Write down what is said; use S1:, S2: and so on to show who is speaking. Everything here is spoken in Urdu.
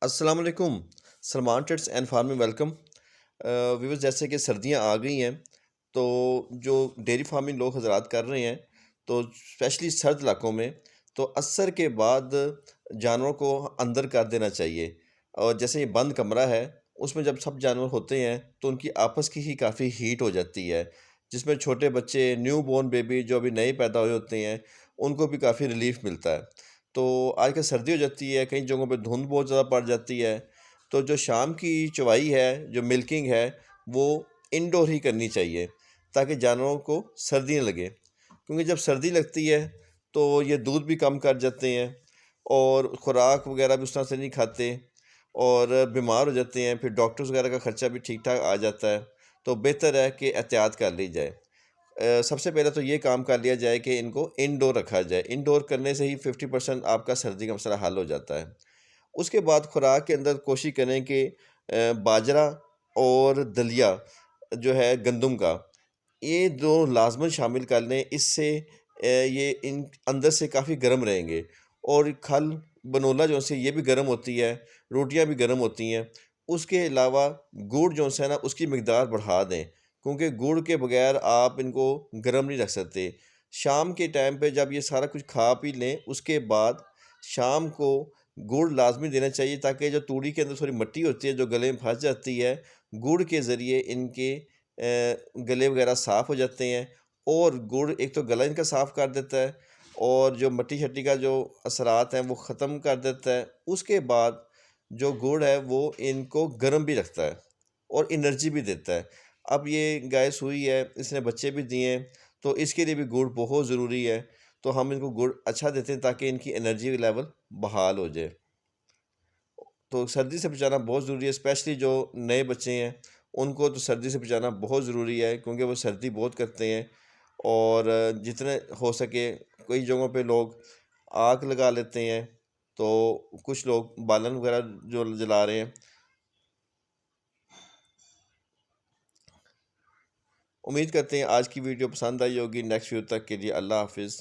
S1: السلام علیکم. Salman traits and farming welcome. Viewers, جیسے کہ سردیاں آ گئی ہیں تو جو ڈیری فارمنگ لوگ حضرات کر رہے ہیں تو اسپیشلی سرد علاقوں میں تو عصر کے بعد جانوروں کو اندر کر دینا چاہیے. اور جیسے یہ بند کمرہ ہے اس میں جب سب جانور ہوتے ہیں تو ان کی آپس کی ہی کافی ہیٹ ہو جاتی ہے، جس میں چھوٹے بچے نیو بورن بیبی جو ابھی نئے پیدا ہوئے ہوتے ہیں ان کو بھی کافی ریلیف ملتا ہے. تو آج کل سردی ہو جاتی ہے، کئی جگہوں پہ دھند بہت زیادہ پڑ جاتی ہے، تو جو شام کی چوائی ہے، جو ملکنگ ہے، وہ انڈور ہی کرنی چاہیے تاکہ جانوروں کو سردی نہ لگے. کیونکہ جب سردی لگتی ہے تو یہ دودھ بھی کم کر جاتے ہیں اور خوراک وغیرہ بھی اس طرح سے نہیں کھاتے اور بیمار ہو جاتے ہیں، پھر ڈاکٹرز وغیرہ کا خرچہ بھی ٹھیک ٹھاک آ جاتا ہے. تو بہتر ہے کہ احتیاط کر لی جائے. سب سے پہلے تو یہ کام کر لیا جائے کہ ان کو انڈور رکھا جائے. انڈور کرنے سے ہی 50% آپ کا سردی کا مسئلہ حل ہو جاتا ہے. اس کے بعد خوراک کے اندر کوشش کریں کہ باجرہ اور دلیا جو ہے گندم کا، یہ دو لازماً شامل کر لیں. اس سے یہ ان اندر سے کافی گرم رہیں گے. اور کھل بنولا جو سے یہ بھی گرم ہوتی ہے، روٹیاں بھی گرم ہوتی ہیں. اس کے علاوہ گڑ جو ہے نا اس کی مقدار بڑھا دیں، کیونکہ گڑ کے بغیر آپ ان کو گرم نہیں رکھ سکتے. شام کے ٹائم پہ جب یہ سارا کچھ کھا پی لیں اس کے بعد شام کو گڑ لازمی دینا چاہیے، تاکہ جو توڑی کے اندر تھوڑی مٹی ہوتی ہے جو گلے میں پھنس جاتی ہے، گڑ کے ذریعے ان کے گلے وغیرہ صاف ہو جاتے ہیں. اور گڑ ایک تو گلا ان کا صاف کر دیتا ہے اور جو مٹی شٹی کا جو اثرات ہیں وہ ختم کر دیتا ہے. اس کے بعد جو گڑ ہے وہ ان کو گرم بھی رکھتا ہے اور انرجی بھی دیتا ہے. اب یہ گائے سوئی ہے، اس نے بچے بھی دیے ہیں، تو اس کے لیے بھی گڑ بہت ضروری ہے. تو ہم ان کو گڑ اچھا دیتے ہیں تاکہ ان کی انرجی لیول بحال ہو جائے. تو سردی سے بچانا بہت ضروری ہے، اسپیشلی جو نئے بچے ہیں ان کو تو سردی سے بچانا بہت ضروری ہے، کیونکہ وہ سردی بہت کرتے ہیں. اور جتنے ہو سکے کئی جگہوں پہ لوگ آگ لگا لیتے ہیں، تو کچھ لوگ بالن وغیرہ جو جلا رہے ہیں. امید کرتے ہیں آج کی ویڈیو پسند آئی ہوگی. نیکسٹ ویڈیو تک کے لیے اللہ حافظ.